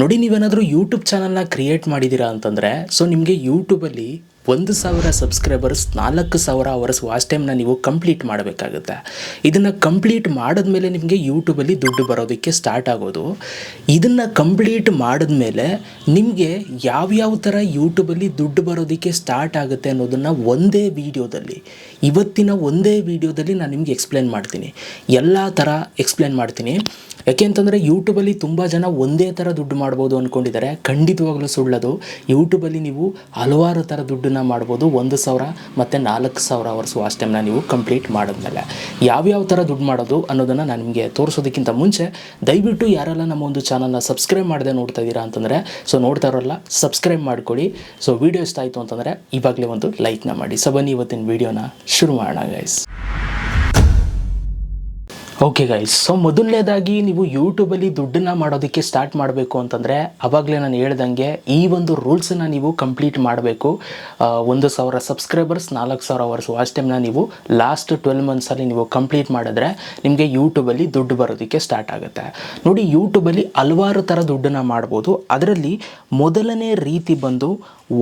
ನೋಡಿ, ನೀವೇನಾದರೂ ಯೂಟ್ಯೂಬ್ ಚಾನಲ್ನ ಕ್ರಿಯೇಟ್ ಮಾಡಿದ್ದೀರಾ ಅಂತಂದರೆ, ಸೊ ನಿಮಗೆ ಯೂಟ್ಯೂಬಲ್ಲಿ 1,000 ಸಬ್ಸ್ಕ್ರೈಬರ್ಸ್ 4,000 ಅವರ್ಸ್ ವಾಚ್ ಟೈಮ್ನ ನೀವು ಕಂಪ್ಲೀಟ್ ಮಾಡಬೇಕಾಗುತ್ತೆ. ಇದನ್ನು ಕಂಪ್ಲೀಟ್ ಮಾಡಿದ್ಮೇಲೆ ನಿಮಗೆ ಯೂಟ್ಯೂಬಲ್ಲಿ ದುಡ್ಡು ಬರೋದಕ್ಕೆ ಸ್ಟಾರ್ಟ್ ಆಗೋದು. ಇದನ್ನು ಕಂಪ್ಲೀಟ್ ಮಾಡಿದ್ಮೇಲೆ ನಿಮಗೆ ಯಾವ್ಯಾವ ಥರ ಯೂಟ್ಯೂಬಲ್ಲಿ ದುಡ್ಡು ಬರೋದಕ್ಕೆ ಸ್ಟಾರ್ಟ್ ಆಗುತ್ತೆ ಅನ್ನೋದನ್ನು ಇವತ್ತಿನ ಒಂದೇ ವಿಡಿಯೋದಲ್ಲಿ ನಾನು ನಿಮಗೆ ಎಕ್ಸ್ಪ್ಲೇನ್ ಮಾಡ್ತೀನಿ. ಎಲ್ಲ ಥರ ಎಕ್ಸ್ಪ್ಲೇನ್ ಮಾಡ್ತೀನಿ. ಯಾಕೆ ಅಂತಂದರೆ ಯೂಟ್ಯೂಬಲ್ಲಿ ತುಂಬ ಜನ ಒಂದೇ ಥರ ದುಡ್ಡು ಮಾಡ್ಬೋದು ಅಂದ್ಕೊಂಡಿದ್ದಾರೆ. ಖಂಡಿತವಾಗ್ಲೂ ಸುಳ್ಳದು. ಯೂಟ್ಯೂಬಲ್ಲಿ ನೀವು ಹಲವಾರು ಥರ ದುಡ್ಡನ್ನು ಮಾಡ್ಬೋದು. 1,000 ಮತ್ತು 4,000 ಅವರ್ಸ್ ವಾಚ್ ಟೈಮ್ನ ನೀವು ಕಂಪ್ಲೀಟ್ ಮಾಡಿದ್ಮೇಲೆ ಯಾವ್ಯಾವ ಥರ ದುಡ್ಡು ಮಾಡೋದು ಅನ್ನೋದನ್ನು ನಾನು ನಿಮಗೆ ತೋರಿಸೋದಕ್ಕಿಂತ ಮುಂಚೆ ದಯವಿಟ್ಟು ಯಾರೆಲ್ಲ ನಮ್ಮ ಒಂದು ಚಾನಲ್ನ ಸಬ್ಸ್ಕ್ರೈಬ್ ಮಾಡದೆ ನೋಡ್ತಾ ಇದ್ದೀರಾ ಅಂತಂದರೆ, ಸೊ ನೋಡ್ತಾ ಇರೋಲ್ಲ ಸಬ್ಸ್ಕ್ರೈಬ್ ಮಾಡ್ಕೊಳ್ಳಿ. ಸೊ ವಿಡಿಯೋ ಇಷ್ಟ ಆಯಿತು ಅಂತಂದರೆ ಇವಾಗಲೇ ಒಂದು ಲೈಕ್ನ ಮಾಡಿ. ಸೊ ಬನ್ನಿ ಇವತ್ತಿನ ವಿಡಿಯೋನ ಶುರು ಮಾಡೋಣ ಗೈಸ್. ಓಕೆ ಗೈಸ್, ಸೊ ಮೊದಲನೇದಾಗಿ ನೀವು ಯೂಟ್ಯೂಬಲ್ಲಿ ದುಡ್ಡನ್ನು ಮಾಡೋದಕ್ಕೆ ಸ್ಟಾರ್ಟ್ ಮಾಡಬೇಕು ಅಂತಂದರೆ ಆವಾಗಲೇ ನಾನು ಹೇಳ್ದಂಗೆ ಈ ಒಂದು ರೂಲ್ಸನ್ನು ನೀವು ಕಂಪ್ಲೀಟ್ ಮಾಡಬೇಕು. 1,000 ಸಬ್ಸ್ಕ್ರೈಬರ್ಸ್ 4,000 ಅವರ್ಸ್ ವಾಚ್ ಟೈಮ್ನ ನೀವು ಲಾಸ್ಟ್ 12 ಮಂತ್ಸಲ್ಲಿ ನೀವು ಕಂಪ್ಲೀಟ್ ಮಾಡಿದ್ರೆ ನಿಮಗೆ ಯೂಟ್ಯೂಬಲ್ಲಿ ದುಡ್ಡು ಬರೋದಕ್ಕೆ ಸ್ಟಾರ್ಟ್ ಆಗುತ್ತೆ. ನೋಡಿ, ಯೂಟ್ಯೂಬಲ್ಲಿ ಹಲವಾರು ಥರ ದುಡ್ಡನ್ನು ಮಾಡ್ಬೋದು. ಅದರಲ್ಲಿ ಮೊದಲನೇ ರೀತಿ ಬಂದು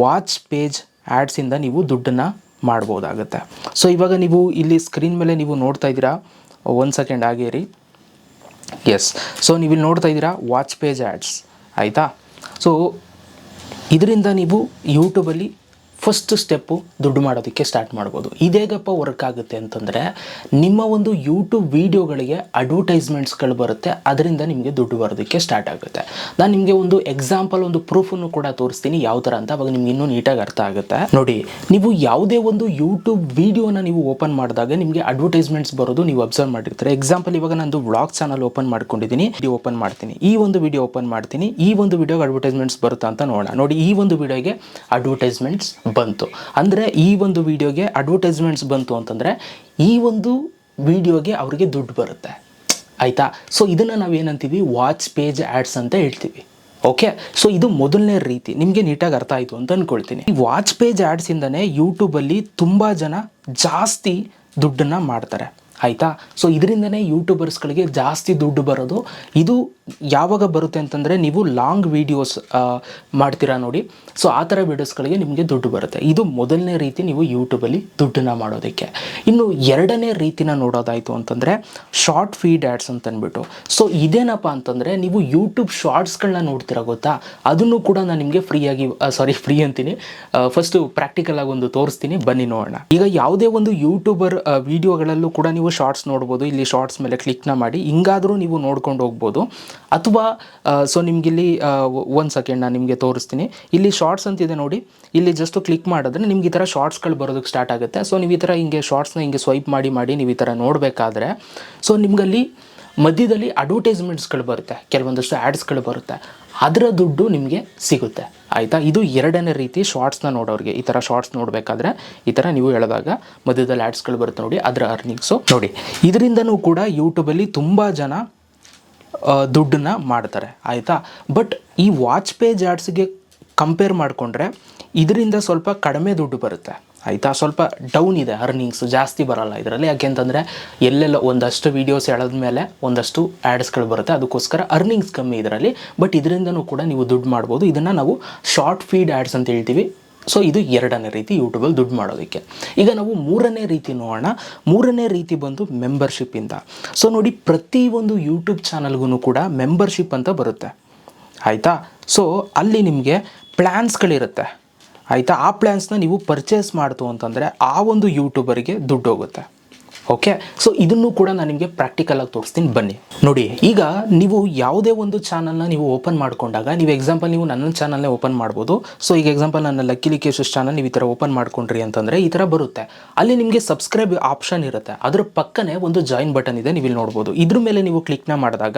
ವಾಚ್ ಪೇಜ್ ಆ್ಯಡ್ಸಿಂದ ನೀವು ದುಡ್ಡನ್ನು ಮಾಡ್ಬೋದಾಗುತ್ತೆ. ಸೊ ಇವಾಗ ನೀವು ಇಲ್ಲಿ ಸ್ಕ್ರೀನ್ ಮೇಲೆ ನೀವು ನೋಡ್ತಾ ಇದ್ದೀರಾ, 1 ಸೆಕೆಂಡ್ ಆಗಿರಿ. ಎಸ್, ಸೊ ನೀವು ಇಲ್ಲಿ ನೋಡ್ತಾ ಇದ್ದೀರಾ ವಾಚ್ ಪೇಜ್ ಆ್ಯಡ್ಸ್, ಆಯಿತಾ? ಸೊ ಇದರಿಂದ ನೀವು ಯೂಟ್ಯೂಬಲ್ಲಿ ಫಸ್ಟ್ ಸ್ಟೆಪ್ಪು ದುಡ್ಡು ಮಾಡೋದಕ್ಕೆ ಸ್ಟಾರ್ಟ್ ಮಾಡ್ಬೋದು. ಇದೇಗಪ್ಪ ವರ್ಕ್ ಆಗುತ್ತೆ ಅಂತಂದರೆ, ನಿಮ್ಮ ಒಂದು ಯೂಟ್ಯೂಬ್ ವೀಡಿಯೋಗಳಿಗೆ ಅಡ್ವರ್ಟೈಸ್ಮೆಂಟ್ಸ್ಗಳು ಬರುತ್ತೆ, ಅದರಿಂದ ನಿಮಗೆ ದುಡ್ಡು ಬರೋದಕ್ಕೆ ಸ್ಟಾರ್ಟ್ ಆಗುತ್ತೆ. ನಾನು ನಿಮಗೆ ಒಂದು ಎಕ್ಸಾಂಪಲ್, ಒಂದು ಪ್ರೂಫನ್ನು ಕೂಡ ತೋರಿಸ್ತೀನಿ ಯಾವ ಥರ ಅಂತ. ಅವಾಗ ನಿಮ್ಗೆ ಇನ್ನೂ ನೀಟಾಗಿ ಅರ್ಥ ಆಗುತ್ತೆ. ನೋಡಿ, ನೀವು ಯಾವುದೇ ಒಂದು ಯೂಟ್ಯೂಬ್ ವೀಡಿಯೋನ ನೀವು ಓಪನ್ ಮಾಡಿದಾಗ ನಿಮಗೆ ಅಡ್ವರ್ಟೈಸ್ಮೆಂಟ್ಸ್ ಬರೋದು ನೀವು ಅಬ್ಸರ್ವ್ ಮಾಡಿರ್ತಾರೆ. ಎಕ್ಸಾಂಪಲ್, ಇವಾಗ ನಂದು ವ್ಲಾಗ್ ಚಾನಲ್ ಓಪನ್ ಮಾಡ್ಕೊಂಡಿದ್ದೀನಿ, ಓಪನ್ ಮಾಡ್ತೀನಿ, ಈ ಒಂದು ವಿಡಿಯೋ ಓಪನ್ ಮಾಡ್ತೀನಿ, ಈ ಒಂದು ವಿಡಿಯೋಗೆ ಅಡ್ವರ್ಟೈಸ್ಮೆಂಟ್ಸ್ ಬರುತ್ತಾ ಅಂತ ನೋಡೋಣ. ನೋಡಿ, ಈ ಒಂದು ವಿಡಿಯೋಗೆ ಅಡ್ವರ್ಟೈಸ್ಮೆಂಟ್ಸ್ ಬಂತು ಅಂದರೆ, ಈ ಒಂದು ವಿಡಿಯೋಗೆ ಅಡ್ವರ್ಟೈಸ್ಮೆಂಟ್ಸ್ ಬಂತು ಅಂತಂದರೆ ಈ ಒಂದು ವಿಡಿಯೋಗೆ ಅವರಿಗೆ ದುಡ್ಡು ಬರುತ್ತೆ, ಆಯಿತಾ? ಸೊ ಇದನ್ನು ನಾವೇನಂತೀವಿ, ವಾಚ್ ಪೇಜ್ ಆ್ಯಡ್ಸ್ ಅಂತ ಹೇಳ್ತೀವಿ. ಓಕೆ, ಸೊ ಇದು ಮೊದಲನೇ ರೀತಿ. ನಿಮಗೆ ನೀಟಾಗಿ ಅರ್ಥ ಆಯಿತು ಅಂತ ಅಂದ್ಕೊಳ್ತೀನಿ. ಈ ವಾಚ್ ಪೇಜ್ ಆ್ಯಡ್ಸಿಂದನೇ ಯೂಟ್ಯೂಬಲ್ಲಿ ತುಂಬ ಜನ ಜಾಸ್ತಿ ದುಡ್ಡನ್ನು ಮಾಡ್ತಾರೆ, ಆಯಿತಾ? ಸೊ ಇದರಿಂದನೇ ಯೂಟ್ಯೂಬರ್ಸ್ಗಳಿಗೆ ಜಾಸ್ತಿ ದುಡ್ಡು ಬರೋದು. ಇದು ಯಾವಾಗ ಬರುತ್ತೆ ಅಂತಂದರೆ, ನೀವು ಲಾಂಗ್ ವೀಡಿಯೋಸ್ ಮಾಡ್ತೀರಾ ನೋಡಿ, ಸೊ ಆ ಥರ ವೀಡಿಯೋಸ್ಗಳಿಗೆ ನಿಮಗೆ ದುಡ್ಡು ಬರುತ್ತೆ. ಇದು ಮೊದಲನೇ ರೀತಿ ನೀವು ಯೂಟ್ಯೂಬಲ್ಲಿ ದುಡ್ಡನ್ನು ಮಾಡೋದಕ್ಕೆ. ಇನ್ನು ಎರಡನೇ ರೀತಿನ ನೋಡೋದಾಯಿತು ಅಂತಂದರೆ ಶಾರ್ಟ್ ಫೀಡ್ ಆ್ಯಡ್ಸ್ ಅಂತಂದ್ಬಿಟ್ಟು. ಸೊ ಇದೇನಪ್ಪ ಅಂತಂದರೆ, ನೀವು ಯೂಟ್ಯೂಬ್ ಶಾರ್ಟ್ಸ್ಗಳನ್ನ ನೋಡ್ತೀರಾ ಗೊತ್ತಾ, ಅದನ್ನು ಕೂಡ ನಾನು ನಿಮಗೆ ಫ್ರೀ ಅಂತೀನಿ, ಫಸ್ಟು ಪ್ರಾಕ್ಟಿಕಲ್ ಆಗಿ ಒಂದು ತೋರಿಸ್ತೀನಿ, ಬನ್ನಿ ನೋಡೋಣ. ಈಗ ಯಾವುದೇ ಒಂದು ಯೂಟ್ಯೂಬರ್ ವೀಡಿಯೋಗಳಲ್ಲೂ ಕೂಡ ನೀವು ಶಾರ್ಟ್ಸ್ ನೋಡ್ಬೋದು. ಇಲ್ಲಿ ಶಾರ್ಟ್ಸ್ ಮೇಲೆ ಕ್ಲಿಕ್ನ ಮಾಡಿ ಹಿಂಗಾದರೂ ನೀವು ನೋಡ್ಕೊಂಡು ಹೋಗ್ಬೋದು. ಅಥವಾ ಸೊ ನಿಮಗಿಲ್ಲಿ 1 ಸೆಕೆಂಡ್ ನಾನು ನಿಮಗೆ ತೋರಿಸ್ತೀನಿ. ಇಲ್ಲಿ ಶಾರ್ಟ್ಸ್ ಅಂತಿದೆ ನೋಡಿ, ಇಲ್ಲಿ ಜಸ್ಟ್ ಕ್ಲಿಕ್ ಮಾಡಿದ್ರೆ ನಿಮ್ಗೆ ಈ ಥರ ಶಾರ್ಟ್ಸ್ಗಳು ಬರೋದಕ್ಕೆ ಸ್ಟಾರ್ಟ್ ಆಗುತ್ತೆ. ಸೊ ನೀವು ಈ ಥರ ಹಿಂಗೆ ಶಾರ್ಟ್ಸ್ನ ಹಿಂಗೆ ಸ್ವೈಪ್ ಮಾಡಿ ನೀವು ಈ ಥರ ನೋಡಬೇಕಾದ್ರೆ, ಸೊ ನಿಮಗಲ್ಲಿ ಮಧ್ಯದಲ್ಲಿ ಅಡ್ವರ್ಟೈಸ್ಮೆಂಟ್ಸ್ಗಳು ಬರುತ್ತೆ, ಕೆಲವೊಂದಷ್ಟು ಆ್ಯಡ್ಸ್ಗಳು ಬರುತ್ತೆ, ಅದರ ದುಡ್ಡು ನಿಮಗೆ ಸಿಗುತ್ತೆ, ಆಯಿತಾ? ಇದು ಎರಡನೇ ರೀತಿ ಶಾರ್ಟ್ಸ್ನ ನೋಡೋರಿಗೆ. ಈ ಥರ ಶಾರ್ಟ್ಸ್ ನೋಡಬೇಕಾದ್ರೆ ಈ ಥರ ನೀವು ಹೇಳಿದಾಗ ಮಧ್ಯದಲ್ಲಿ ಆ್ಯಡ್ಸ್ಗಳು ಬರುತ್ತೆ ನೋಡಿ, ಅದರ ಅರ್ನಿಂಗ್ಸು. ನೋಡಿ, ಇದರಿಂದನೂ ಕೂಡ ಯೂಟ್ಯೂಬಲ್ಲಿ ತುಂಬ ಜನ ದುಡ್ಡನ್ನು ಮಾಡ್ತಾರೆ, ಆಯಿತಾ? ಬಟ್ ಈ ವಾಚ್ ಪೇಜ್ ಆ್ಯಡ್ಸ್ಗೆ ಕಂಪೇರ್ ಮಾಡಿಕೊಂಡ್ರೆ ಇದರಿಂದ ಸ್ವಲ್ಪ ಕಡಿಮೆ ದುಡ್ಡು ಬರುತ್ತೆ, ಆಯಿತಾ? ಸ್ವಲ್ಪ ಡೌನ್ ಇದೆ, ಅರ್ನಿಂಗ್ಸ್ ಜಾಸ್ತಿ ಬರೋಲ್ಲ ಇದರಲ್ಲಿ. ಯಾಕೆಂತಂದರೆ ಎಲ್ಲೆಲ್ಲ ಒಂದಷ್ಟು ವೀಡಿಯೋಸ್ ಎಳೆದ್ಮೇಲೆ ಒಂದಷ್ಟು ಆ್ಯಡ್ಸ್ಗಳು ಬರುತ್ತೆ, ಅದಕ್ಕೋಸ್ಕರ ಅರ್ನಿಂಗ್ಸ್ ಕಮ್ಮಿ ಇದರಲ್ಲಿ. ಬಟ್ ಇದರಿಂದನೂ ಕೂಡ ನೀವು ದುಡ್ಡು ಮಾಡ್ಬೋದು. ಇದನ್ನು ನಾವು ಶಾರ್ಟ್ ಫೀಡ್ ಆ್ಯಡ್ಸ್ ಅಂತ ಹೇಳ್ತೀವಿ. ಸೊ ಇದು ಎರಡನೇ ರೀತಿ ಯೂಟ್ಯೂಬಲ್ಲಿ ದುಡ್ಡು ಮಾಡೋದಕ್ಕೆ. ಈಗ ನಾವು ಮೂರನೇ ರೀತಿ ನೋಡೋಣ. ಮೂರನೇ ರೀತಿ ಬಂದು ಮೆಂಬರ್ಶಿಪ್ಪಿಂದ. ಸೊ ನೋಡಿ, ಪ್ರತಿಯೊಂದು ಯೂಟ್ಯೂಬ್ ಚಾನಲ್ಗೂ ಕೂಡ ಮೆಂಬರ್ಶಿಪ್ ಅಂತ ಬರುತ್ತೆ, ಆಯಿತಾ? ಸೊ ಅಲ್ಲಿ ನಿಮಗೆ ಪ್ಲ್ಯಾನ್ಸ್ಗಳಿರುತ್ತೆ, ಆಯಿತಾ? ಆ ಪ್ಲ್ಯಾನ್ಸ್ನ ನೀವು ಪರ್ಚೇಸ್ ಮಾಡ್ತು ಅಂತಂದರೆ ಆ ಒಂದು ಯೂಟ್ಯೂಬರಿಗೆ ದುಡ್ಡು ಹೋಗುತ್ತೆ. ಓಕೆ, ಸೊ ಇದನ್ನು ಕೂಡ ನಾನು ನಿಮಗೆ ಪ್ರಾಕ್ಟಿಕಲಾಗಿ ತೋರಿಸ್ತೀನಿ, ಬನ್ನಿ ನೋಡಿ. ಈಗ ನೀವು ಯಾವುದೇ ಒಂದು ಚಾನಲ್ನ ನೀವು ಓಪನ್ ಮಾಡಿಕೊಂಡಾಗ, ನೀವು ಎಕ್ಸಾಂಪಲ್ ನೀವು ನನ್ನ ಚಾನಲ್ನೇ ಓಪನ್ ಮಾಡ್ಬೋದು. ಸೊ ಈಗ ಎಕ್ಸಾಂಪಲ್ ನನ್ನ ಲಕ್ಕಿ ಲಿಕೇಶಸ್ ಚಾನಲ್ ನೀವು ಈ ಥರ ಓಪನ್ ಮಾಡ್ಕೊಂಡ್ರಿ ಅಂತಂದರೆ ಈ ಥರ ಬರುತ್ತೆ. ಅಲ್ಲಿ ನಿಮಗೆ ಸಬ್ಸ್ಕ್ರೈಬ್ ಆಪ್ಷನ್ ಇರುತ್ತೆ, ಅದರ ಪಕ್ಕನೇ ಒಂದು ಜಾಯಿನ್ ಬಟನ್ ಇದೆ, ನೀವು ಇಲ್ಲಿ ನೋಡ್ಬೋದು. ಇದ್ರ ಮೇಲೆ ನೀವು ಕ್ಲಿಕ್ನ ಮಾಡಿದಾಗ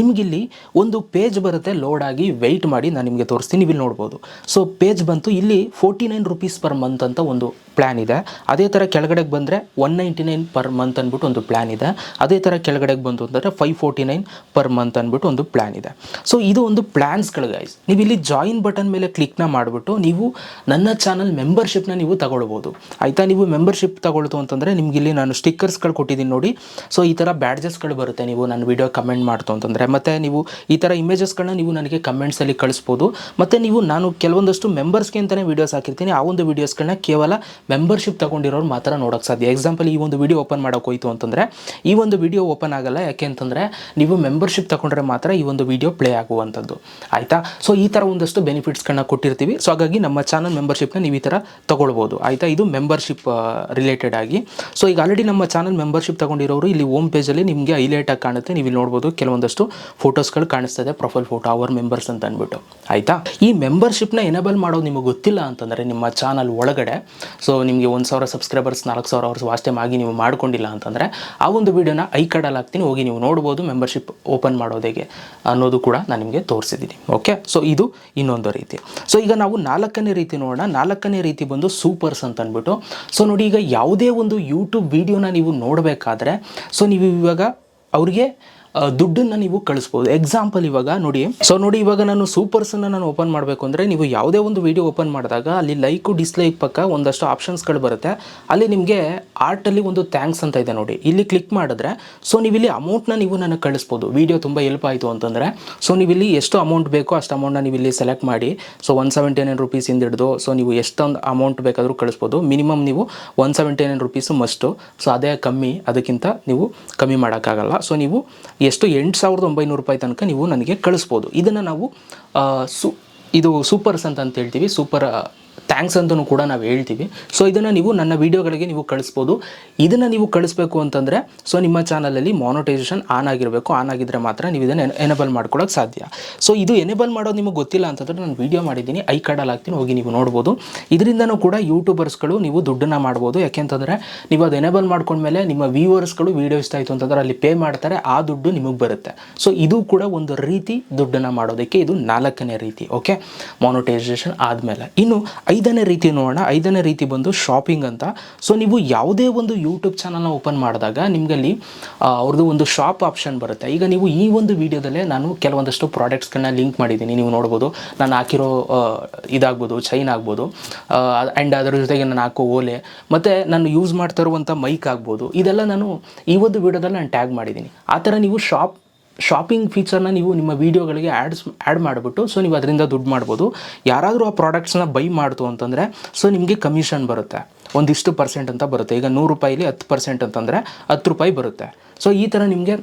ನಿಮಗಿಲ್ಲಿ ಒಂದು ಪೇಜ್ ಬರುತ್ತೆ, ಲೋಡ್ ಆಗಿ ವೆಯ್ಟ್ ಮಾಡಿ ನಾನು ನಿಮಗೆ ತೋರಿಸ್ತೀನಿ, ನೀವು ಇಲ್ಲಿ ನೋಡ್ಬೋದು. ಸೊ ಪೇಜ್ ಬಂತು, ಇಲ್ಲಿ 49 ರೂಪೀಸ್ ಪರ್ ಮಂತ್ ಅಂತ ಒಂದು ಪ್ಲ್ಯಾನ್ ಇದೆ. ಅದೇ ಥರ ಕೆಳಗಡೆಗೆ ಬಂದರೆ 199 ಪರ್ ಮಂತ್ ಅಂದ್ಬಿಟ್ಟು ಒಂದು ಪ್ಲ್ಯಾನ್ ಇದೆ. ಅದೇ ಥರ ಕೆಳಗಡೆಗೆ ಬಂತು ಅಂತಂದರೆ 549 ಪರ್ ಮಂತ್ ಅಂದ್ಬಿಟ್ಟು ಒಂದು ಪ್ಲ್ಯಾನ್ ಇದೆ. ಸೊ ಇದು ಒಂದು ಪ್ಲ್ಯಾನ್ಸ್ಗಳು ಗೈಸ್. ನೀವು ಇಲ್ಲಿ ಜಾಯಿನ್ ಬಟನ್ ಮೇಲೆ ಕ್ಲಿಕ್ನ ಮಾಡಿಬಿಟ್ಟು ನೀವು ನನ್ನ ಚಾನಲ್ ಮೆಂಬರ್ಶಿಪ್ನ ನೀವು ತಗೊಳ್ಬೋದು ಆಯಿತಾ. ನೀವು ಮೆಂಬರ್ಶಿಪ್ ತಗೊಳ್ತು ಅಂತಂದರೆ ನಿಮ್ಗೆ ಇಲ್ಲಿ ನಾನು ಸ್ಟಿಕ್ಕರ್ಸ್ಗಳು ಕೊಟ್ಟಿದ್ದೀನಿ ನೋಡಿ. ಸೊ ಈ ಥರ ಬ್ಯಾಡ್ಜಸ್ಗಳು ಬರುತ್ತೆ, ನೀವು ನನ್ನ ವೀಡಿಯೋ ಕಮೆಂಟ್ ಮಾಡ್ತು ಅಂತಂದರೆ. ಮತ್ತು ನೀವು ಈ ಥರ ಇಮೇಜಸ್ಗಳನ್ನ ನೀವು ನನಗೆ ಕಮೆಂಟ್ಸಲ್ಲಿ ಕಳಿಸ್ಬೋದು. ಮತ್ತು ನೀವು ನಾನು ಕೆಲವೊಂದಷ್ಟು ಮೆಂಬರ್ಸ್ಗೆ ಅಂತಲೇ ವೀಡಿಯೋಸ್ ಹಾಕಿರ್ತೀನಿ, ಆ ಒಂದು ವೀಡಿಯೋಸ್ಗಳನ್ನ ಕೇವಲ ಮೆಂಬರ್ಶಿಪ್ ತೊಗೊಂಡಿರೋರು ಮಾತ್ರ ನೋಡೋಕ್ಕೆ ಸಾಧ್ಯ. ಎಕ್ಸಾಂಪಲ್ ಈ ಒಂದು ವೀಡಿಯೋ ಓಪನ್ ಮಾಡೋಕೆ ಹೋಯ್ತು ಅಂತಂದರೆ ಈ ಒಂದು ವೀಡಿಯೋ ಓಪನ್ ಆಗಲ್ಲ, ಯಾಕೆ ಅಂತಂದರೆ ನೀವು ಮೆಂಬರ್ಶಿಪ್ ತಗೊಂಡ್ರೆ ಮಾತ್ರ ಈ ಒಂದು ವೀಡಿಯೋ ಪ್ಲೇ ಆಗುವಂಥದ್ದು ಆಯಿತಾ. ಸೊ ಈ ಥರ ಒಂದಷ್ಟು ಬೆನಿಫಿಟ್ಸ್ಗಳನ್ನ ಕೊಟ್ಟಿರ್ತೀವಿ. ಸೊ ಹಾಗಾಗಿ ನಮ್ಮ ಚಾನಲ್ ಮೆಂಬರ್ಶಿಪ್ನ ನೀವು ಈ ಥರ ತೊಗೊಳ್ಬೋದು ಆಯಿತಾ. ಇದು ಮೆಂಬರ್ಶಿಪ್ ರಿಲೇಟೆಡ್ ಆಗಿ. ಸೊ ಈಗ ಆಲ್ರೆಡಿ ನಮ್ಮ ಚಾನಲ್ ಮೆಂಬರ್ಶಿಪ್ ತೊಗೊಂಡಿರೋರು ಇಲ್ಲಿ ಹೋಮ್ ಪೇಜಲ್ಲಿ ನಿಮಗೆ ಹೈಲೈಟಾಗಿ ಕಾಣುತ್ತೆ, ನೀವು ಇಲ್ಲಿ ನೋಡ್ಬೋದು ಕೆಲವೊಂದಷ್ಟು ಫೋಟೋಸ್ಗಳು ಕಾಣಿಸ್ತದೆ, ಪ್ರೊಫೈಲ್ ಫೋಟೋ ಅವರ್ ಮೆಂಬರ್ಸ್ ಅಂತ ಅಂದ್ಬಿಟ್ಟು ಆಯಿತಾ. ಈ ಮೆಂಬರ್ಶಿಪ್ನ ಎನೇಬಲ್ ಮಾಡೋದು ನಿಮಗೆ ಗೊತ್ತಿಲ್ಲ ಅಂತಂದರೆ ನಿಮ್ಮ ಚಾನಲ್ ಒಳಗಡೆ, ಸೊ ನಿಮಗೆ 1000 ಸಬ್ಸ್ಕ್ರೈಬರ್ಸ್ 4000 ಅವರ್ಸ್ ವಾಚ್ ಟೈಮ್ ಆಗಿ ನೀವು ಮಾಡ್ಕೊಂಡಿಲ್ಲ ಅಂತಂದರೆ ಆ ಒಂದು ವೀಡಿಯೋನ ಐ ಕಾರ್ಡಲ್ಲಿ ಹಾಕ್ತೀನಿ, ಹೋಗಿ ನೀವು ನೋಡ್ಬೋದು ಮೆಂಬರ್ಶಿಪ್ ಓಪನ್ ಮಾಡೋದು ಹೇಗೆ ಅನ್ನೋದು ಕೂಡ ನಾನು ನಿಮಗೆ ತೋರಿಸಿದ್ದೀನಿ. ಓಕೆ, ಸೊ ಇದು ಇನ್ನೊಂದು ರೀತಿ. ಸೊ ಈಗ ನಾವು 4ನೇ ರೀತಿ ನೋಡೋಣ. 4ನೇ ರೀತಿ ಬಂದು ಸೂಪರ್ಸ್ ಅಂತ ಅಂದ್ಬಿಟ್ಟು. ಸೊ ನೋಡಿ, ಈಗ ಯಾವುದೇ ಒಂದು ಯೂಟ್ಯೂಬ್ ವೀಡಿಯೋನ ನೀವು ನೋಡಬೇಕಾದ್ರೆ ಸೊ ನೀವು ಇವಾಗ ಅವ್ರಿಗೆ ದುಡ್ಡನ್ನು ನೀವು ಕಳಿಸ್ಬೋದು. ಎಕ್ಸಾಂಪಲ್ ಇವಾಗ ನೋಡಿ, ಸೊ ನೋಡಿ ಇವಾಗ ನಾನು ಸೂಪರ್ಸನ್ನು ನಾನು ಓಪನ್ ಮಾಡಬೇಕು ಅಂದರೆ ನೀವು ಯಾವುದೇ ಒಂದು ವೀಡಿಯೋ ಓಪನ್ ಮಾಡಿದಾಗ ಅಲ್ಲಿ ಲೈಕು ಡಿಸ್ಲೈಕ್ ಪಕ್ಕ ಒಂದಷ್ಟು ಆಪ್ಷನ್ಸ್ಗಳು ಬರುತ್ತೆ. ಅಲ್ಲಿ ನಿಮಗೆ ಆರ್ಟಲ್ಲಿ ಒಂದು ಥ್ಯಾಂಕ್ಸ್ ಅಂತ ಇದೆ ನೋಡಿ, ಇಲ್ಲಿ ಕ್ಲಿಕ್ ಮಾಡಿದ್ರೆ ಸೊ ನೀವು ಇಲ್ಲಿ ಅಮೌಂಟ್ನ ನೀವು ನನಗೆ ಕಳಿಸ್ಬೋದು. ವೀಡಿಯೋ ತುಂಬ ಹೆಲ್ಪ್ ಆಯಿತು ಅಂತಂದರೆ ಸೊ ನೀವು ಇಲ್ಲಿ ಎಷ್ಟು ಅಮೌಂಟ್ ಬೇಕೋ ಅಷ್ಟು ಅಮೌಂಟ್ನ ನೀವು ಇಲ್ಲಿ ಸೆಲೆಕ್ಟ್ ಮಾಡಿ, ಸೊ 179 ರೂಪೀಸಿಂದ ಹಿಡಿದು ಸೊ ನೀವು ಎಷ್ಟೊಂದು ಅಮೌಂಟ್ ಬೇಕಾದರೂ ಕಳಿಸ್ಬೋದು. ಮಿನಿಮಮ್ ನೀವು 179 ರೂಪೀಸು ಮಸ್ಟು. ಸೊ ಅದೇ ಕಮ್ಮಿ, ಅದಕ್ಕಿಂತ ನೀವು ಕಮ್ಮಿ ಮಾಡೋಕ್ಕಾಗಲ್ಲ. ಸೊ ನೀವು ಎಷ್ಟು 8900 ರೂಪಾಯಿ ತನಕ ನೀವು ನನಗೆ ಕಳಿಸ್ಬೋದು. ಇದನ್ನು ನಾವು ಇದು ಸೂಪರ್ಸ್ ಅಂತ ಹೇಳ್ತೀವಿ, ಸೂಪರ್ ಥ್ಯಾಂಕ್ಸ್ ಅಂತಲೂ ಕೂಡ ನಾವು ಹೇಳ್ತೀವಿ. ಸೊ ಇದನ್ನು ನೀವು ನನ್ನ ವೀಡಿಯೋಗಳಿಗೆ ನೀವು ಕಳಿಸ್ಬೋದು. ಇದನ್ನು ನೀವು ಕಳಿಸ್ಬೇಕು ಅಂತಂದರೆ ಸೊ ನಿಮ್ಮ ಚಾನಲಲ್ಲಿ ಮಾನಿಟೈಸೇಷನ್ ಆನ್ ಆಗಿರಬೇಕು. ಆನ್ ಆಗಿದ್ದರೆ ಮಾತ್ರ ನೀವು ಇದನ್ನು ಎನೇಬಲ್ ಮಾಡ್ಕೊಳ್ಳೋಕೆ ಸಾಧ್ಯ. ಸೊ ಇದು ಎನೇಬಲ್ ಮಾಡೋದು ನಿಮಗೆ ಗೊತ್ತಿಲ್ಲ ಅಂತಂದರೆ ನಾನು ವೀಡಿಯೋ ಮಾಡಿದ್ದೀನಿ, ಐ ಕಾರ್ಡಲ್ಲಿ ಹಾಕ್ತೀನಿ, ಹೋಗಿ ನೀವು ನೋಡ್ಬೋದು. ಇದರಿಂದನೂ ಕೂಡ ಯೂಟ್ಯೂಬರ್ಸ್ಗಳು ನೀವು ದುಡ್ಡನ್ನು ಮಾಡ್ಬೋದು. ಯಾಕೆಂತಂದರೆ ನೀವು ಅದು ಎನೇಬಲ್ ಮಾಡ್ಕೊಂಡ್ಮೇಲೆ ನಿಮ್ಮ ವ್ಯೂವರ್ಸ್ಗಳು ವೀಡಿಯೋ ಇಷ್ಟ ಆಯಿತು ಅಂತಂದರೆ ಅಲ್ಲಿ ಪೇ ಮಾಡ್ತಾರೆ, ಆ ದುಡ್ಡು ನಿಮಗೆ ಬರುತ್ತೆ. ಸೊ ಇದು ಕೂಡ ಒಂದು ರೀತಿ ದುಡ್ಡನ್ನು ಮಾಡೋದಕ್ಕೆ. ಇದು 4ನೇ ರೀತಿ. ಓಕೆ, ಮಾನಿಟೈಸೇಷನ್ ಆದಮೇಲೆ ಇನ್ನು 5ನೇ ರೀತಿ ನೋಡೋಣ. 5ನೇ ರೀತಿ ಬಂದು ಶಾಪಿಂಗ್ ಅಂತ. ಸೊ ನೀವು ಯಾವುದೇ ಒಂದು ಯೂಟ್ಯೂಬ್ ಚಾನಲ್ನ ಓಪನ್ ಮಾಡಿದಾಗ ನಿಮಗಲ್ಲಿ ಅವ್ರದ್ದು ಒಂದು ಶಾಪ್ ಆಪ್ಷನ್ ಬರುತ್ತೆ. ಈಗ ನೀವು ಈ ಒಂದು ವಿಡಿಯೋದಲ್ಲೇ ನಾನು ಕೆಲವೊಂದಷ್ಟು ಪ್ರಾಡಕ್ಟ್ಸ್ಗಳನ್ನ ಲಿಂಕ್ ಮಾಡಿದ್ದೀನಿ, ನೀವು ನೋಡ್ಬೋದು. ನಾನು ಹಾಕಿರೋ ಇದಾಗ್ಬೋದು, ಚೈನ್ ಆಗ್ಬೋದು, ಆ್ಯಂಡ್ ಅದರ ಜೊತೆಗೆ ನಾನು ಹಾಕೋ ಓಲೆ, ಮತ್ತು ನಾನು ಯೂಸ್ ಮಾಡ್ತಾ ಇರುವಂಥ ಮೈಕ್ ಆಗ್ಬೋದು, ಇದೆಲ್ಲ ನಾನು ಈ ಒಂದು ವಿಡಿಯೋದಲ್ಲಿ ನಾನು ಟ್ಯಾಗ್ ಮಾಡಿದ್ದೀನಿ. ಆ ಥರ ನೀವು ಶಾಪಿಂಗ್ ಫೀಚರ್ನ ನೀವು ನಿಮ್ಮ ವೀಡಿಯೋಗಳಿಗೆ ಆ್ಯಡ್ ಮಾಡಿಬಿಟ್ಟು ಸೊ ನೀವು ಅದರಿಂದ ದುಡ್ಡು ಮಾಡ್ಬೋದು. ಯಾರಾದರೂ ಆ ಪ್ರಾಡಕ್ಟ್ಸ್ನ ಬೈ ಮಾಡ್ತು ಅಂತಂದರೆ ಸೊ ನಿಮಗೆ ಕಮಿಷನ್ ಬರುತ್ತೆ, ಒಂದಿಷ್ಟು ಪರ್ಸೆಂಟ್ ಅಂತ ಬರುತ್ತೆ. ಈಗ 100 ರೂಪಾಯಿಲಿ 10% ಅಂತಂದರೆ 10 ರೂಪಾಯಿ ಬರುತ್ತೆ. ಸೊ ಈ ಥರ ನಿಮಗೆ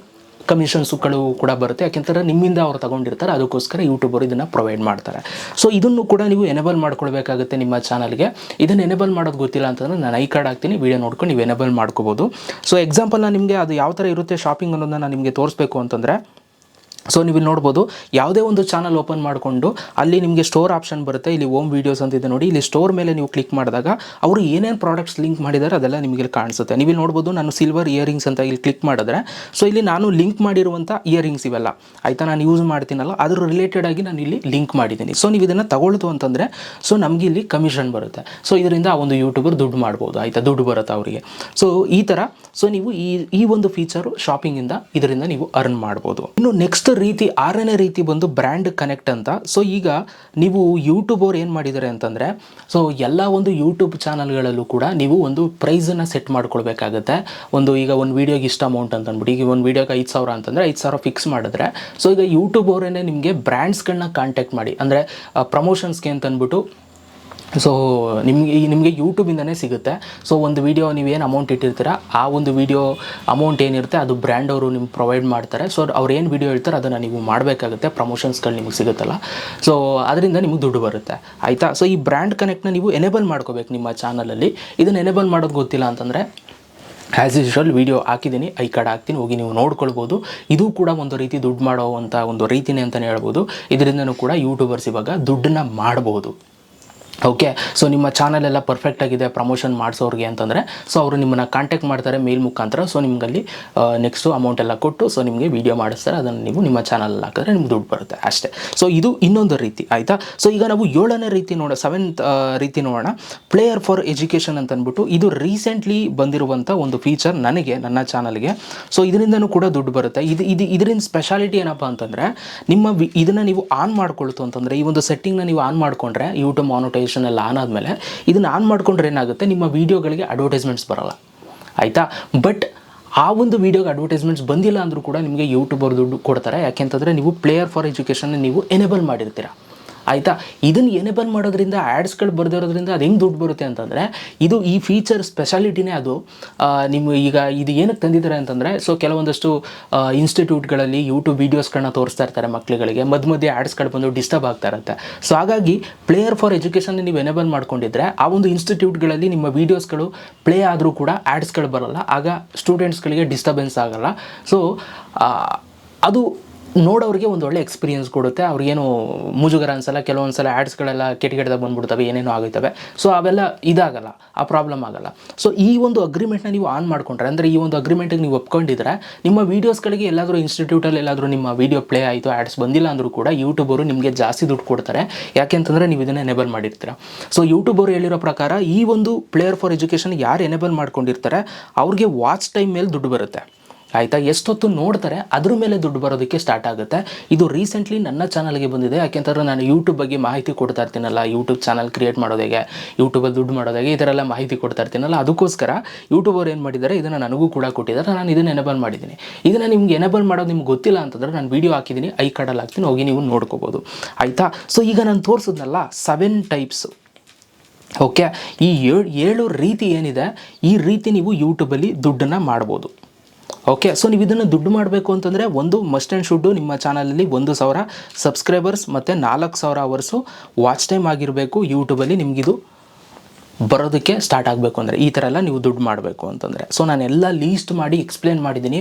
ಕಮಿಷನ್ಸುಗಳು ಕೂಡ ಬರುತ್ತೆ. ಯಾಕೆಂತಂದರೆ ನಿಮ್ಮಿಂದ ಅವ್ರು ತಗೊಂಡಿರ್ತಾರೆ, ಅದಕ್ಕೋಸ್ಕರ ಯೂಟ್ಯೂಬರು ಇದನ್ನು ಪ್ರೊವೈಡ್ ಮಾಡ್ತಾರೆ. ಸೊ ಇದನ್ನು ಕೂಡ ನೀವು ಎನೇಬಲ್ ಮಾಡ್ಕೊಳ್ಬೇಕಾಗುತ್ತೆ ನಿಮ್ಮ ಚಾನಲ್ಗೆ. ಇದನ್ನು ಎನೇಬಲ್ ಮಾಡೋದು ಗೊತ್ತಿಲ್ಲ ಅಂತಂದರೆ ನಾನು ಐ ಕಾರ್ಡ್ ಹಾಕ್ತೀನಿ, ವೀಡಿಯೋ ನೋಡ್ಕೊಂಡು ನೀವು ಎನೇಬಲ್ ಮಾಡ್ಕೋಬೋದು. ಸೊ ಎಕ್ಸಾಂಪಲ್ ನಾನು ನಿಮಗೆ ಅದು ಯಾವ ಥರ ಇರುತ್ತೆ ಶಾಪಿಂಗ್ ಅನ್ನೋದನ್ನ ನಾನು ನಿಮಗೆ ತೋರಿಸ್ಬೇಕು ಅಂತಂದರೆ ಸೊ ನೀವು ಇಲ್ಲಿ ನೋಡ್ಬೋದು, ಯಾವುದೇ ಒಂದು ಚಾನಲ್ ಓಪನ್ ಮಾಡಿಕೊಂಡು ಅಲ್ಲಿ ನಿಮಗೆ ಸ್ಟೋರ್ ಆಪ್ಷನ್ ಬರುತ್ತೆ. ಇಲ್ಲಿ ಹೋಮ್ ವೀಡಿಯೋಸ್ ಅಂತಿದೆ ನೋಡಿ, ಇಲ್ಲಿ ಸ್ಟೋರ್ ಮೇಲೆ ನೀವು ಕ್ಲಿಕ್ ಮಾಡಿದಾಗ ಅವರು ಏನೇನು ಪ್ರಾಡಕ್ಟ್ಸ್ ಲಿಂಕ್ ಮಾಡಿದ್ದಾರೆ ಅದೆಲ್ಲ ನಿಮಗೆ ಕಾಣಿಸುತ್ತೆ. ನೀವು ಇಲ್ಲಿ ನೋಡ್ಬೋದು, ನಾನು ಸಿಲ್ವರ್ ಇಯರಿಂಗ್ಸ್ ಅಂತ ಇಲ್ಲಿ ಕ್ಲಿಕ್ ಮಾಡಿದ್ರೆ ಸೊ ಇಲ್ಲಿ ನಾನು ಲಿಂಕ್ ಮಾಡಿರುವಂಥ ಇಯರಿಂಗ್ಸ್ ಇವೆಲ್ಲ ಆಯಿತಾ, ನಾನು ಯೂಸ್ ಮಾಡ್ತೀನಲ್ಲ ಅದ್ರ ರಿಲೇಟೆಡ್ ಆಗಿ ನಾನು ಇಲ್ಲಿ ಲಿಂಕ್ ಮಾಡಿದ್ದೀನಿ. ಸೊ ನೀವು ಇದನ್ನು ತಗೊಳ್ತು ಅಂತಂದರೆ ಸೊ ನಮಗೆ ಇಲ್ಲಿ ಕಮಿಷನ್ ಬರುತ್ತೆ. ಸೊ ಇದರಿಂದ ಆ ಒಂದು ಯೂಟ್ಯೂಬರ್ ದುಡ್ಡು ಮಾಡ್ಬೋದು ಆಯಿತಾ, ದುಡ್ಡು ಬರುತ್ತೆ ಅವರಿಗೆ. ಸೊ ಈ ಥರ ಸೊ ನೀವು ಈ ಒಂದು ಫೀಚರು ಶಾಪಿಂಗಿಂದ ಇದರಿಂದ ನೀವು ಅರ್ನ್ ಮಾಡ್ಬೋದು. ಇನ್ನು ನೆಕ್ಸ್ಟ್ ರೀತಿ 6ನೇ ರೀತಿ ಬಂದು ಬ್ರ್ಯಾಂಡ್ ಕನೆಕ್ಟ್ ಅಂತ. ಸೊ ಈಗ ನೀವು ಯೂಟ್ಯೂಬ್ ಅವ್ರು ಏನು ಮಾಡಿದ್ದಾರೆ ಅಂತಂದರೆ ಸೊ ಎಲ್ಲ ಒಂದು ಯೂಟ್ಯೂಬ್ ಚಾನಲ್ಗಳಲ್ಲೂ ಕೂಡ ನೀವು ಒಂದು ಪ್ರೈಸನ್ನು ಸೆಟ್ ಮಾಡ್ಕೊಳ್ಬೇಕಾಗುತ್ತೆ. ಈಗ ಒಂದು ವೀಡಿಯೋಗೆ ಇಷ್ಟ ಅಮೌಂಟ್ ಅಂತ ಅಂದ್ಬಿಟ್ಟು, ಈಗ ಒಂದು ವೀಡಿಯೋಗೆ 5000 ಅಂತಂದರೆ 5000 ಫಿಕ್ಸ್ ಮಾಡಿದ್ರೆ ಸೊ ಈಗ ಯೂಟ್ಯೂಬ್ ಅವರೇನೆ ನಿಮಗೆ ಬ್ರ್ಯಾಂಡ್ಸ್ಗಳನ್ನ ಕಾಂಟ್ಯಾಕ್ಟ್ ಮಾಡಿ, ಅಂದರೆ ಪ್ರಮೋಷನ್ಸ್ಗೆ ಅಂತ ಅಂದ್ಬಿಟ್ಟು ಸೊ ನಿಮಗೆ ಯೂಟ್ಯೂಬಿಂದನೇ ಸಿಗುತ್ತೆ. ಸೊ ಒಂದು ವೀಡಿಯೋ ನೀವೇನು ಅಮೌಂಟ್ ಇಟ್ಟಿರ್ತೀರ ಆ ಒಂದು ವೀಡಿಯೋ ಅಮೌಂಟ್ ಏನಿರುತ್ತೆ ಅದು ಬ್ರ್ಯಾಂಡ್ ಅವರು ನಿಮ್ಗೆ ಪ್ರೊವೈಡ್ ಮಾಡ್ತಾರೆ. ಸೊ ಅವ್ರು ಏನು ವೀಡಿಯೋ ಹೇಳ್ತಾರೆ ಅದನ್ನು ನೀವು ಮಾಡಬೇಕಾಗುತ್ತೆ, ಪ್ರಮೋಷನ್ಸ್ಗಳು ನಿಮಗೆ ಸಿಗುತ್ತಲ್ಲ, ಸೊ ಅದರಿಂದ ನಿಮಗೆ ದುಡ್ಡು ಬರುತ್ತೆ ಆಯಿತಾ. ಸೊ ಈ ಬ್ರ್ಯಾಂಡ್ ಕನೆಕ್ಟ್ನ ನೀವು ಎನೇಬಲ್ ಮಾಡ್ಕೋಬೇಕು ನಿಮ್ಮ ಚಾನಲಲ್ಲಿ. ಇದನ್ನು ಎನೇಬಲ್ ಮಾಡೋದು ಗೊತ್ತಿಲ್ಲ ಅಂತಂದರೆ ಆ್ಯಸ್ ಯೂಶ್ವಲ್ ವೀಡಿಯೋ ಹಾಕಿದ್ದೀನಿ, ಐ ಕಾರ್ಡ್ ಹಾಕ್ತೀನಿ, ಹೋಗಿ ನೀವು ನೋಡ್ಕೊಳ್ಬೋದು. ಇದು ಕೂಡ ಒಂದು ರೀತಿ ದುಡ್ಡು ಮಾಡೋವಂಥ ಒಂದು ರೀತಿನೇ ಅಂತಲೇ ಹೇಳ್ಬೋದು. ಇದರಿಂದನೂ ಕೂಡ ಯೂಟ್ಯೂಬರ್ಸ್ ಇವಾಗ ದುಡ್ಡನ್ನು ಮಾಡ್ಬೋದು ಓಕೆ. ಸೊ ನಿಮ್ಮ ಚಾನಲ್ ಎಲ್ಲ ಪರ್ಫೆಕ್ಟ್ ಆಗಿದೆ ಪ್ರಮೋಷನ್ ಮಾಡಿಸೋರಿಗೆ ಅಂತಂದರೆ ಸೊ ಅವರು ನಿಮ್ಮನ್ನು ಕಾಂಟ್ಯಾಕ್ಟ್ ಮಾಡ್ತಾರೆ ಮೇಲ್ ಮುಖಾಂತರ. ಸೊ ನಿಮಗಲ್ಲಿ ನೆಕ್ಸ್ಟು ಅಮೌಂಟ್ ಎಲ್ಲ ಕೊಟ್ಟು ಸೊ ನಿಮಗೆ ವೀಡಿಯೋ ಮಾಡಿಸ್ತಾರೆ, ಅದನ್ನು ನೀವು ನಿಮ್ಮ ಚಾನಲಲ್ಲಿ ಹಾಕಿದ್ರೆ ನಿಮ್ಗೆ ದುಡ್ಡು ಬರುತ್ತೆ ಅಷ್ಟೇ. ಸೊ ಇದು ಇನ್ನೊಂದು ರೀತಿ ಆಯಿತಾ. ಸೊ ಈಗ ನಾವು 7ನೇ ರೀತಿ ಸೆವೆಂತ್ ರೀತಿ ನೋಡೋಣ, ಪ್ಲೇಯರ್ ಫಾರ್ ಎಜುಕೇಷನ್ ಅಂತ ಅಂದ್ಬಿಟ್ಟು. ಇದು ರೀಸೆಂಟ್ಲಿ ಬಂದಿರುವಂಥ ಒಂದು ಫೀಚರ್ ನನ್ನ ಚಾನಲ್ಗೆ. ಸೊ ಇದರಿಂದನೂ ಕೂಡ ದುಡ್ಡು ಬರುತ್ತೆ. ಇದರಿಂದ ಸ್ಪೆಷಾಲಿಟಿ ಏನಪ್ಪ ಅಂತಂದರೆ ಇದನ್ನು ನೀವು ಆನ್ ಮಾಡ್ಕೊಳ್ತು ಅಂತಂದರೆ, ಈ ಒಂದು ಸೆಟ್ಟಿಂಗ್ನ ನೀವು ಆನ್ ಮಾಡಿಕೊಂಡ್ರೆ ಯೂಟ್ಯೂಬ್ ಮಾನಿಟೈಸೇಷನ್ ಎಲ್ಲ ಆನ್ ಆದಮೇಲೆ ಇದನ್ನು ಆನ್ ಮಾಡ್ಕೊಂಡ್ರೆ ಏನಾಗುತ್ತೆ, ನಿಮ್ಮ ವೀಡಿಯೋಗಳಿಗೆ ಅಡ್ವರ್ಟೈಸ್ಮೆಂಟ್ಸ್ ಬರೋಲ್ಲ ಆಯಿತಾ. ಬಟ್ ಆ ಒಂದು ವೀಡಿಯೋಗೆ ಅಡ್ವರ್ಟೈಸ್ಮೆಂಟ್ಸ್ ಬಂದಿಲ್ಲ ಅಂದರೂ ಕೂಡ ನಿಮಗೆ ಯೂಟ್ಯೂಬರ್ ದುಡ್ಡು ಕೊಡ್ತಾರೆ. ಯಾಕೆಂತಂದರೆ ನೀವು ಪ್ಲೇಯರ್ ಫಾರ್ ಎಜುಕೇಷನ್ ನೀವು ಎನೇಬಲ್ ಮಾಡಿರ್ತೀರ ಆಯಿತಾ. ಇದನ್ನು ಎನೇಬಲ್ ಮಾಡೋದ್ರಿಂದ ಆ್ಯಡ್ಸ್ಗಳು ಬರ್ದಿರೋದ್ರಿಂದ ಅದು ಹೆಂಗೆ ದುಡ್ಡು ಬರುತ್ತೆ ಅಂತಂದರೆ, ಈ ಫೀಚರ್ ಸ್ಪೆಷಾಲಿಟಿನೇ ಅದು. ನಿಮ್ಮ ಈಗ ಇದು ಏನಕ್ಕೆ ತಂದಿದ್ದಾರೆ ಅಂತಂದರೆ, ಸೊ ಕೆಲವೊಂದಷ್ಟು ಇನ್ಸ್ಟಿಟ್ಯೂಟ್ಗಳಲ್ಲಿ ಯೂಟ್ಯೂಬ್ ವೀಡಿಯೋಸ್ಗಳನ್ನ ತೋರಿಸ್ತಾ ಇರ್ತಾರೆ ಮಕ್ಕಳುಗಳಿಗೆ, ಮಧ್ಯೆ ಆ್ಯಡ್ಸ್ಗಳು ಬಂದು ಡಿಸ್ಟರ್ಬ್ ಆಗ್ತಾ ಇರುತ್ತೆ. ಸೊ ಹಾಗಾಗಿ ಪ್ಲೇಯರ್ ಫಾರ್ ಎಜುಕೇಷನ್ ನೀವು ಎನೇಬಲ್ ಮಾಡ್ಕೊಂಡಿದ್ರೆ ಆ ಒಂದು ಇನ್ಸ್ಟಿಟ್ಯೂಟ್ಗಳಲ್ಲಿ ನಿಮ್ಮ ವೀಡಿಯೋಸ್ಗಳು ಪ್ಲೇ ಆದರೂ ಕೂಡ ಆ್ಯಡ್ಸ್ಗಳು ಬರೋಲ್ಲ, ಆಗ ಸ್ಟೂಡೆಂಟ್ಸ್ಗಳಿಗೆ ಡಿಸ್ಟರ್ಬೆನ್ಸ್ ಆಗೋಲ್ಲ. ಸೊ ಅದು ನೋಡೋರಿಗೆ ಒಂದು ಒಳ್ಳೆ ಎಕ್ಸ್ಪೀರಿಯನ್ಸ್ ಕೊಡುತ್ತೆ. ಅವ್ರಿಗೇನು ಮುಜುಗರ ಅನ್ಸಲ್ಲ. ಕೆಲವೊಂದು ಸಲ ಆ್ಯಡ್ಸ್ಗಳೆಲ್ಲ ಕೆಟ್ಟದಾಗ ಬಂದ್ಬಿಡ್ತವೆ, ಏನೇನೋ ಆಗುತ್ತವೆ. ಸೊ ಅವೆಲ್ಲ ಇದಾಗಲ್ಲ, ಆ ಪ್ರಾಬ್ಲಮ್ ಆಗಲ್ಲ. ಸೊ ಈ ಒಂದು ಅಗ್ರಿಮೆಂಟ್ನ ನೀವು ಆನ್ ಮಾಡ್ಕೊಂಡ್ರೆ, ಅಂದರೆ ಈ ಒಂದು ಅಗ್ರಿಮೆಂಟಿಗೆ ನೀವು ಒಪ್ಕೊಂಡಿದ್ರೆ ನಿಮ್ಮ ವೀಡಿಯೋಸ್ಗಳಿಗೆ ಎಲ್ಲಾದರೂ ಇನ್ಸ್ಟಿಟ್ಯೂಟಲ್ಲಿ ಎಲ್ಲಾದರೂ ನಿಮ್ಮ ವೀಡಿಯೋ ಪ್ಲೇ ಆಯಿತು, ಆ್ಯಡ್ಸ್ ಬಂದಿಲ್ಲ ಅಂದರೂ ಕೂಡ ಯೂಟ್ಯೂಬರು ನಿಮಗೆ ಜಾಸ್ತಿ ದುಡ್ಡು ಕೊಡ್ತಾರೆ. ಯಾಕೆಂತಂದರೆ ನೀವು ಇದನ್ನು ಎನೇಬಲ್ ಮಾಡಿರ್ತೀರ. ಸೊ ಯೂಟ್ಯೂಬರು ಹೇಳಿರೋ ಪ್ರಕಾರ ಈ ಒಂದು ಪ್ಲೇಯರ್ ಫಾರ್ ಎಜುಕೇಷನ್ ಯಾರು ಎನೇಬಲ್ ಮಾಡ್ಕೊಂಡಿರ್ತಾರೆ ಅವ್ರಿಗೆ ವಾಚ್ ಟೈಮ್ ಮೇಲೆ ದುಡ್ಡು ಬರುತ್ತೆ ಆಯಿತಾ. ಎಷ್ಟೊತ್ತು ನೋಡ್ತಾರೆ ಅದ್ರ ಮೇಲೆ ದುಡ್ಡು ಬರೋದಕ್ಕೆ ಸ್ಟಾರ್ಟ್ ಆಗುತ್ತೆ. ಇದು ರೀಸೆಂಟ್ಲಿ ನನ್ನ ಚಾನಲ್ಗೆ ಬಂದಿದೆ. ಯಾಕೆಂತಂದ್ರೆ ನಾನು ಯೂಟ್ಯೂಬ್ ಬಗ್ಗೆ ಮಾಹಿತಿ ಕೊಡ್ತಾ ಇರ್ತೀನಲ್ಲ, ಯೂಟ್ಯೂಬ್ ಚಾನಲ್ ಕ್ರಿಯೇಟ್ ಮಾಡೋದಾಗೆ, ಯೂಟ್ಯೂಬಲ್ಲಿ ದುಡ್ಡು ಮಾಡೋದಾಗೆ, ಈ ಥರ ಎಲ್ಲ ಮಾಹಿತಿ ಕೊಡ್ತಾ ಇರ್ತೀನಲ್ಲ, ಅದಕ್ಕೋಸ್ಕರ ಯೂಟ್ಯೂಬರ್ ಏನು ಮಾಡಿದ್ದಾರೆ, ಇದನ್ನು ನನಗೂ ಕೂಡ ಕೊಟ್ಟಿದ್ದಾರೆ. ನಾನು ಇದನ್ನು ಎನೇಬಲ್ ಮಾಡಿದ್ದೀನಿ. ಇದನ್ನು ನಿಮ್ಗೆ ಎನೇಬಲ್ ಮಾಡೋದು ನಿಮ್ಗೆ ಗೊತ್ತಿಲ್ಲ ಅಂತಂದರೆ ನಾನು ವೀಡಿಯೋ ಹಾಕಿದ್ದೀನಿ, ಐ ಕಾರ್ಡಲ್ಲಿ ಹಾಕ್ತೀನಿ, ಹೋಗಿ ನೀವು ನೋಡ್ಕೋಬೋದು ಆಯಿತಾ. ಸೊ ಈಗ ನಾನು ತೋರಿಸಿದ್ನಲ್ಲ 7 ಟೈಪ್ಸು. ಓಕೆ, ಈ 7 ರೀತಿ ಏನಿದೆ, ಈ ರೀತಿ ನೀವು ಯೂಟ್ಯೂಬಲ್ಲಿ ದುಡ್ಡನ್ನು ಮಾಡ್ಬೋದು. ಓಕೆ. ಸೊ ನೀವು ಇದನ್ನು ದುಡ್ಡು ಮಾಡಬೇಕು ಅಂತಂದರೆ ಒಂದು ಮಸ್ಟ್ ಆ್ಯಂಡ್ ಶುಡ್ಡು ನಿಮ್ಮ ಚಾನಲಲ್ಲಿ 1,000 ಸಬ್ಸ್ಕ್ರೈಬರ್ಸ್ ಮತ್ತು 4,000 ಅವರ್ಸು ವಾಚ್ ಟೈಮ್ ಆಗಿರಬೇಕು. ಯೂಟ್ಯೂಬಲ್ಲಿ ನಿಮಗಿದು ಬರೋದಕ್ಕೆ ಸ್ಟಾರ್ಟ್ ಆಗಬೇಕು ಅಂದರೆ ಈ ಥರ ಎಲ್ಲ ನೀವು ದುಡ್ಡು ಮಾಡಬೇಕು ಅಂತಂದರೆ. ಸೊ ನಾನೆಲ್ಲ ಲೀಸ್ಟ್ ಮಾಡಿ ಎಕ್ಸ್ಪ್ಲೇನ್ ಮಾಡಿದ್ದೀನಿ.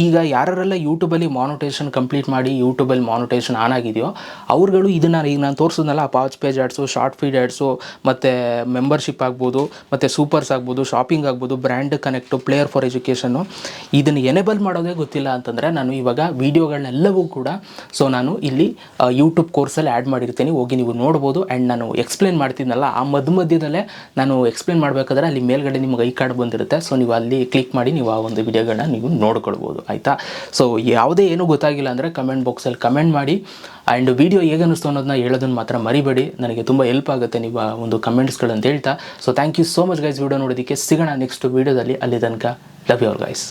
ಈಗ ಯಾರೆಲ್ಲ ಯೂಟ್ಯೂಬಲ್ಲಿ ಮಾನಿಟೈಸೇಷನ್ ಕಂಪ್ಲೀಟ್ ಮಾಡಿ ಯೂಟ್ಯೂಬಲ್ಲಿ ಮಾನಿಟೈಸೇಷನ್ ಆನ್ ಆಗಿದೆಯೋ ಅವ್ರುಗಳು ಇದನ್ನು ಈಗ ನಾನು ತೋರಿಸಿದ್ನಲ್ಲ, patch page ads, short feed ads, ಮತ್ತು ಮೆಂಬರ್ಶಿಪ್ ಆಗ್ಬೋದು, ಮತ್ತು ಸೂಪರ್ಸ್ ಆಗ್ಬೋದು, ಶಾಪಿಂಗ್ ಆಗ್ಬೋದು, brand connect, player for education, ಇದನ್ನು ಎನೇಬಲ್ ಮಾಡೋದೇ ಗೊತ್ತಿಲ್ಲ ಅಂತಂದರೆ ನಾನು ಇವಾಗ ವೀಡಿಯೋಗಳನ್ನೆಲ್ಲವೂ ಕೂಡ ಸೊ ನಾನು ಇಲ್ಲಿ ಯೂಟ್ಯೂಬ್ ಕೋರ್ಸಲ್ಲಿ ಆ್ಯಡ್ ಮಾಡಿರ್ತೀನಿ, ಹೋಗಿ ನೀವು ನೋಡ್ಬೋದು. ಆ್ಯಂಡ್ ನಾನು ಎಕ್ಸ್ಪ್ಲೇನ್ ಮಾಡ್ತಿದ್ನಲ್ಲ ಆ ಮಧ್ಯದಲ್ಲೇ ನಾನು ಎಕ್ಸ್ಪ್ಲೇನ್ ಮಾಡಬೇಕಾದ್ರೆ ಅಲ್ಲಿ ಮೇಲ್ಗಡೆ ನಿಮ್ಗೆ ಐ ಕಾರ್ಡ್ ಬಂದಿರುತ್ತೆ. ಸೊ ನೀವು ಅಲ್ಲಿ ಕ್ಲಿಕ್ ಮಾಡಿ ನೀವು ಆ ಒಂದು ವಿಡಿಯೋಗಳನ್ನ ನೀವು ನೋಡ್ಕೊಳ್ಬೋದು ಆಯಿತಾ. ಸೊ ಯಾವುದೇ ಏನೂ ಗೊತ್ತಾಗಿಲ್ಲ ಅಂದರೆ ಕಮೆಂಟ್ ಬಾಕ್ಸಲ್ಲಿ ಕಮೆಂಟ್ ಮಾಡಿ. ಆ್ಯಂಡ್ ವಿಡಿಯೋ ಹೇಗೆ ಅನ್ನಿಸ್ತು ಅನ್ನೋದನ್ನ ಹೇಳೋದನ್ನು ಮಾತ್ರ ಮರಿಬೇಡಿ, ನನಗೆ ತುಂಬ ಹೆಲ್ಪ್ ಆಗುತ್ತೆ ನೀವು ಒಂದು ಕಮೆಂಟ್ಸ್ಗಳಂತ ಹೇಳ್ತಾ. So thank you so much guys video ನೋಡೋದಕ್ಕೆ. ಸಿಗೋಣ ನೆಕ್ಸ್ಟ್ ವೀಡಿಯೋದಲ್ಲಿ. ಅಲ್ಲಿ ತನಕ ಲವ್ ಯು ಆಲ್ ಗೈಸ್.